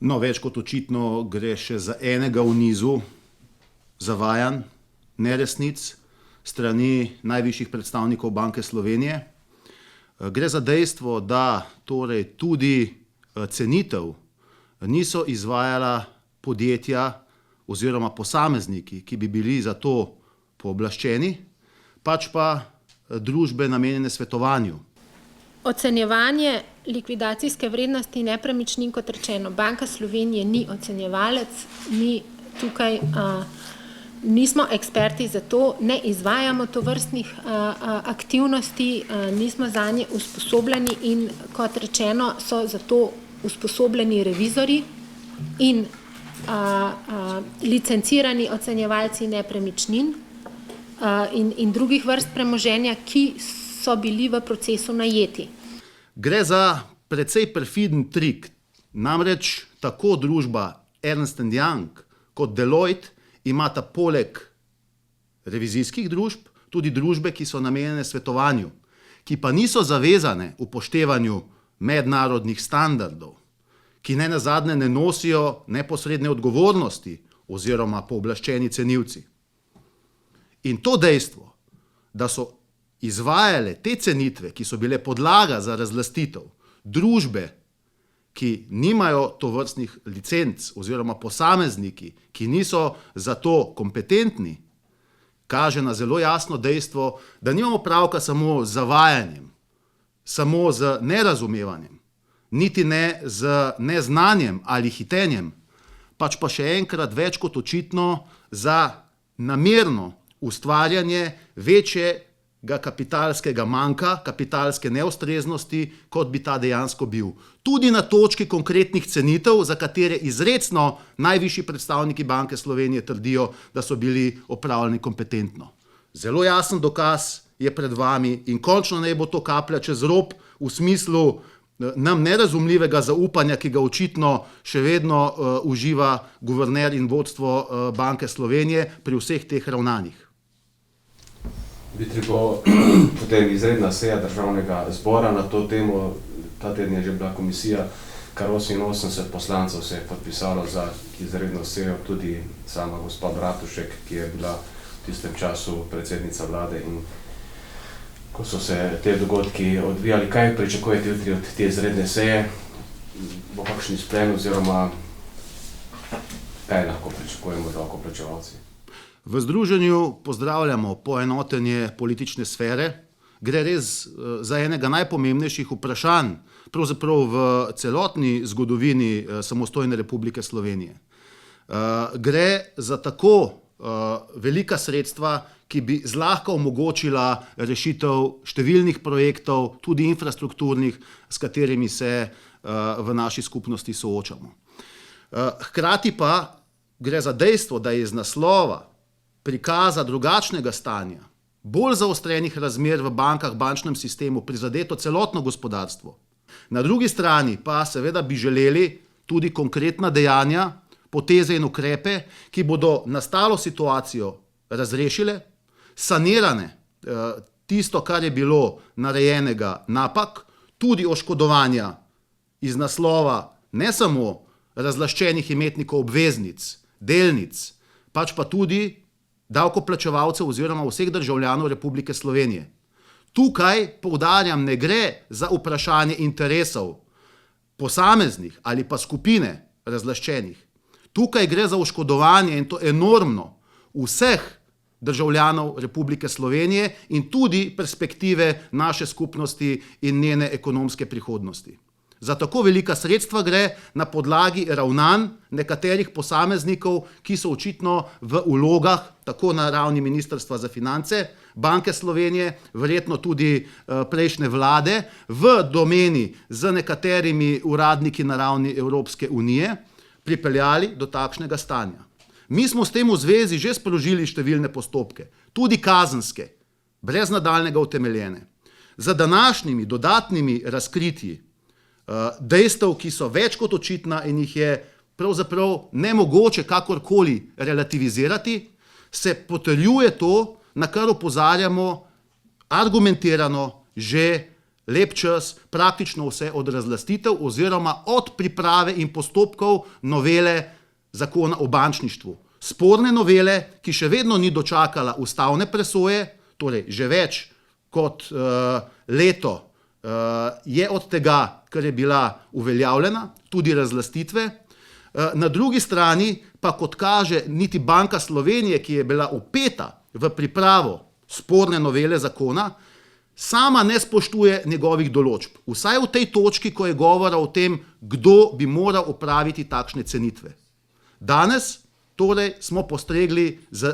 No, več kot očitno gre še za enega v nizu zavajanj, neresnic strani najvišjih predstavnikov Banke Slovenije. Gre za dejstvo, da torej tudi cenitev niso izvajala podjetja oziroma posamezniki, ki bi bili za to pooblaščeni, pač pa družbe namenjene svetovanju. Ocenjevanje likvidacijske vrednosti nepremičnin, kot rečeno, Banka Slovenije ni ocenjevalec, mi tukaj nismo eksperti za to, ne izvajamo tovrstnih aktivnosti, nismo zanje usposobljeni in, kot rečeno, so za to usposobljeni revizori in licencirani ocenjevalci nepremičnin in drugih vrst premoženja, ki so bili v procesu najeti. Gre za precej perfiden trik. Namreč tako družba Ernst & Young kot Deloitte imata poleg revizijskih družb tudi družbe, ki so namenjene svetovanju, ki pa niso zavezane upoštevanju mednarodnih standardov, ki nenazadnje ne nosijo neposredne odgovornosti oziroma pooblaščeni cenilci. In to dejstvo, da so izvajale te cenitve, ki so bile podlaga za razlastitev, družbe, ki nimajo tovrstnih licenc oziroma posamezniki, ki niso za to kompetentni, kaže na zelo jasno dejstvo, da nimamo opravka samo z zavajanjem, samo z nerazumevanjem, niti ne z neznanjem ali hitenjem, pač pa še enkrat več kot očitno za namerno ustvarjanje večjega kapitalskega manka, kapitalske neustreznosti, kot bi ta dejansko bil. Tudi na točki konkretnih cenitev, za katere izrecno najvišji predstavniki Banke Slovenije trdijo, da so bili opravljeni kompetentno. Zelo jasen dokaz je pred vami in končno naj bo to kaplja čez rob v smislu nam nerazumljivega zaupanja, ki ga očitno še vedno uživa guverner in vodstvo Banke Slovenije pri vseh teh ravnanjih. Jutri bo potem izredna seja Državnega zbora na to temo. Ta teden je že bila komisija, kar 88 poslancev se je podpisalo za izredno sejo, tudi sama gospa Bratušek, ki je bila v tistem času predsednica vlade. In ko so se te dogodki odvijali, kaj pričakujete jutri od te izredne seje? Bo kakšen izplen oziroma kaj lahko pričakujemo davkoplačevalci? V združenju pozdravljamo poenotenje politične sfere. Gre res za enega najpomembnejših vprašanj, pravzaprav v celotni zgodovini samostojne Republike Slovenije. Gre za tako velika sredstva, ki bi zlahka omogočila rešitev številnih projektov, tudi infrastrukturnih, s katerimi se v naši skupnosti soočamo. Hkrati pa gre za dejstvo, da je iz naslova prikaza drugačnega stanja, bolj zaostrenih razmer v bankah, bančnem sistemu, prizadeto celotno gospodarstvo. Na drugi strani pa seveda bi želeli tudi konkretna dejanja, poteze in ukrepe, ki bodo nastalo situacijo razrešile, sanirane tisto, kar je bilo narejenega napak, tudi oškodovanja iz naslova ne samo razlaščenih imetnikov obveznic, delnic, pač pa tudi davkoplačevalcev oziroma vseh državljanov Republike Slovenije. Tukaj, poudarjam, ne gre za vprašanje interesov posameznih ali pa skupine razlaščenih. Tukaj gre za oškodovanje, in to enormno, vseh državljanov Republike Slovenije in tudi perspektive naše skupnosti in njene ekonomske prihodnosti. Za tako velika sredstva gre na podlagi ravnanj nekaterih posameznikov, ki so očitno v vlogah, tako na ravni Ministrstva za finance, Banke Slovenije, verjetno tudi prejšnje vlade, v domeni z nekaterimi uradniki na ravni Evropske unije, pripeljali do takšnega stanja. Mi smo s tem v zvezi že sprožili številne postopke, tudi kazenske, brez nadaljnjega utemeljene. Za današnjimi dodatnimi razkritji dejstev, ki so več kot očitna in jih je pravzaprav nemogoče kakorkoli relativizirati, se potrjuje to, na kar opozarjamo argumentirano že lep čas, praktično vse od razlastitev oziroma od priprave in postopkov novele zakona o bančništvu. Sporne novele, ki še vedno ni dočakala ustavne presoje, torej že več kot leto je od tega, kar je bila uveljavljena, tudi razlastitve. Na drugi strani pa, kot kaže, niti Banka Slovenije, ki je bila vpeta v pripravo sporne novele zakona, sama ne spoštuje njegovih določb. Vsaj v tej točki, ko je govora o tem, kdo bi moral opraviti takšne cenitve. Danes torej smo postregli z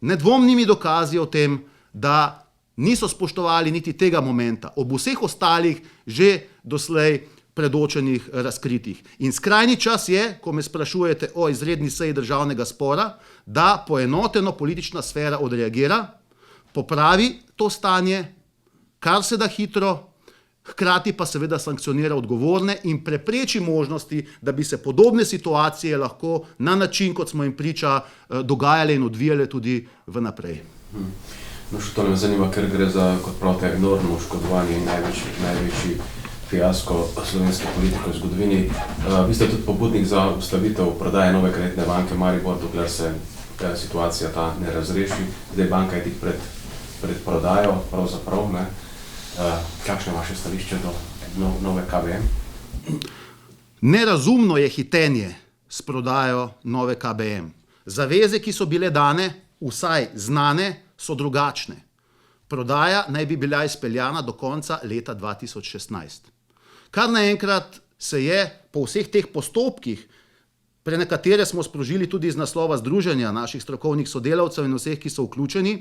nedvomnimi dokazi o tem, da niso spoštovali niti tega momenta, ob vseh ostalih že doslej predočenih razkritih. In skrajni čas je, ko me sprašujete o izredni seji državnega zbora, da poenoteno politična sfera odreagira, popravi to stanje, kar se da hitro, hkrati pa seveda sankcionira odgovorne in prepreči možnosti, da bi se podobne situacije lahko na način, kot smo jim priča, dogajale in odvijale tudi vnaprej. No, še to me zanima, ker gre za, kot pravite, enormno oškodovanje in največji fiasko slovenske politike v zgodovini. Vi ste tudi pobudnik za ustavitev prodaje Nove kreditne banke Maribor, dokler se situacija ta ne razreši. Zdaj banka je tik pred prodajo, pravzaprav. Kakšno je vaše stališče do Nove KBM? Nerazumno je hitenje s prodajo Nove KBM. Zaveze, ki so bile dane, vsaj znane, so drugačne. Prodaja naj bi bila izpeljana do konca leta 2016. Kar naenkrat se je po vseh teh postopkih, pre nekatere smo sprožili tudi iz naslova združenja naših strokovnih sodelavcev in vseh, ki so vključeni,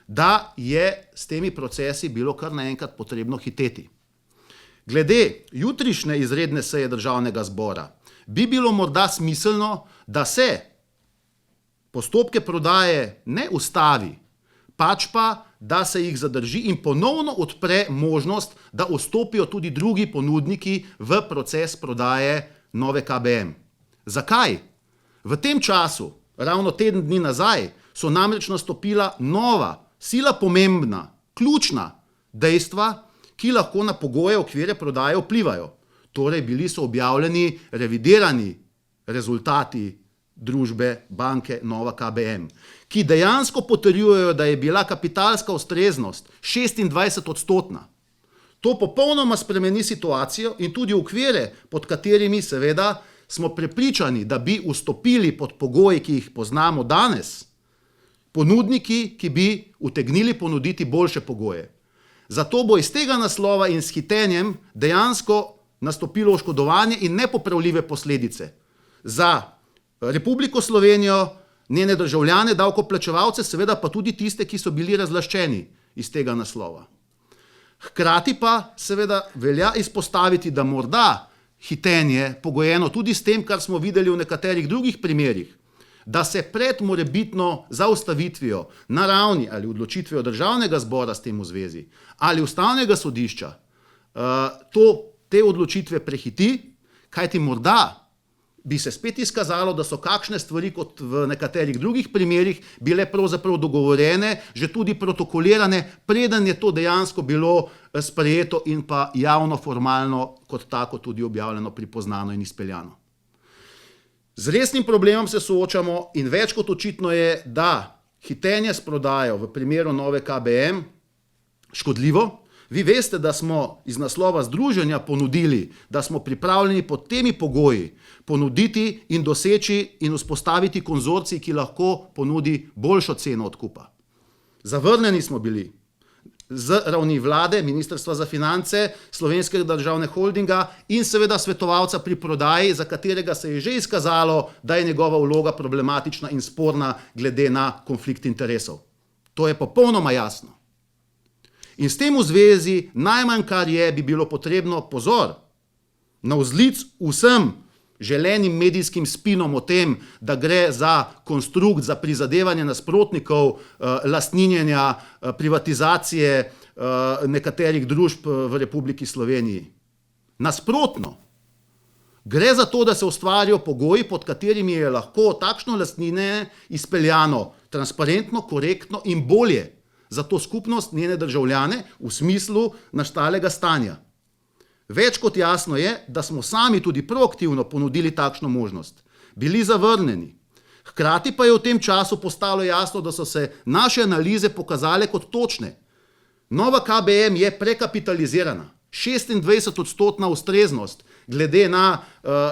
da je s temi procesi bilo kar naenkrat potrebno hiteti. Glede jutrišnje izredne seje državnega zbora bi bilo morda smiselno, da se postopke prodaje ne ustavi, pač pa, da se jih zadrži in ponovno odpre možnost, da vstopijo tudi drugi ponudniki v proces prodaje Nove KBM. Zakaj? V tem času, ravno teden dni nazaj, so namreč nastopila nova, sila pomembna, ključna dejstva, ki lahko na pogoje okvire prodaje vplivajo. Torej, bili so objavljeni revidirani rezultati družbe banke Nova KBM, ki dejansko potrjujejo, da je bila kapitalska ustreznost 26-odstotna. To popolnoma spremeni situacijo in tudi okvire, pod katerimi seveda smo prepričani, da bi vstopili pod pogoji, ki jih poznamo danes, ponudniki, ki bi utegnili ponuditi boljše pogoje. Zato bo iz tega naslova in s hitenjem dejansko nastopilo oškodovanje in nepopravljive posledice za Republiko Slovenijo, njene državljane, davkoplačevalce, seveda pa tudi tiste, ki so bili razlaščeni iz tega naslova. Hkrati pa seveda velja izpostaviti, da morda hitenje, pogojeno tudi s tem, kar smo videli v nekaterih drugih primerih, da se pred morebitno zaustavitvijo na ravni ali odločitvijo državnega zbora s tem v zvezi ali ustavnega sodišča, te odločitve prehiti, kajti morda bi se spet izkazalo, da so kakšne stvari, kot v nekaterih drugih primerih, bile pravzaprav dogovorjene, že tudi protokolirane, preden je to dejansko bilo sprejeto in pa javno, formalno, kot tako tudi objavljeno, pripoznano in izpeljano. Z resnim problemom se soočamo in več kot očitno je, da hitenje s prodajo v primeru Nove KBM škodljivo. Vi veste, da smo iz naslova združenja ponudili, da smo pripravljeni pod temi pogoji ponuditi in doseči in vzpostaviti konzorcij, ki lahko ponudi boljšo ceno odkupa. Zavrnjeni smo bili z ravni vlade, Ministrstva za finance, Slovenskega državnega holdinga in seveda svetovalca pri prodaji, za katerega se je že izkazalo, da je njegova vloga problematična in sporna glede na konflikt interesov. To je popolnoma jasno. In s tem v zvezi najmanj, kar je, bi bilo potrebno pozor navzlic vsem želenim medijskim spinom o tem, da gre za konstrukt, za prizadevanje nasprotnikov lastninjenja, privatizacije nekaterih družb v Republiki Sloveniji. Nasprotno, gre za to, da se ustvarijo pogoji, pod katerimi je lahko takšno lastninjenje izpeljano transparentno, korektno in bolje za to skupnost, njene državljane v smislu nastalega stanja. Več kot jasno je, da smo sami tudi proaktivno ponudili takšno možnost. Bili zavrnjeni. Hkrati pa je v tem času postalo jasno, da so se naše analize pokazale kot točne. Nova KBM je prekapitalizirana. 26% ustreznost glede na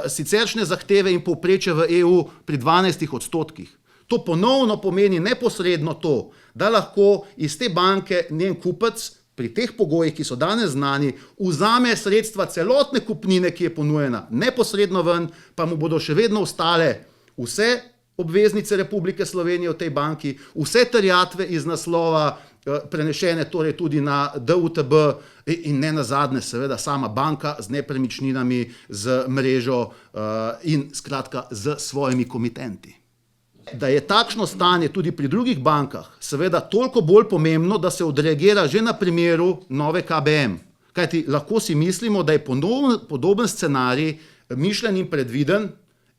siceršnje zahteve in povprečje v EU pri 12%. To ponovno pomeni neposredno to, da lahko iz te banke njen kupec pri teh pogojih, ki so danes znani, vzame sredstva celotne kupnine, ki je ponujena neposredno ven, pa mu bodo še vedno ostale vse obveznice Republike Slovenije v tej banki, vse terjatve iz naslova prenešene torej tudi na DUTB in ne nazadnje seveda sama banka z nepremičninami, z mrežo in skratka z svojimi komitenti. Da je takšno stanje tudi pri drugih bankah seveda toliko bolj pomembno, da se odreagira že na primeru nove KBM. Kajti lahko si mislimo, da je podoben scenarij mišljen in predviden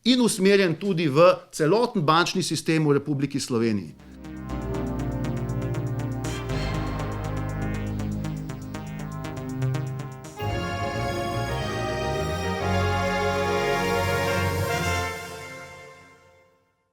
in usmerjen tudi v celoten bančni sistem v Republiki Sloveniji.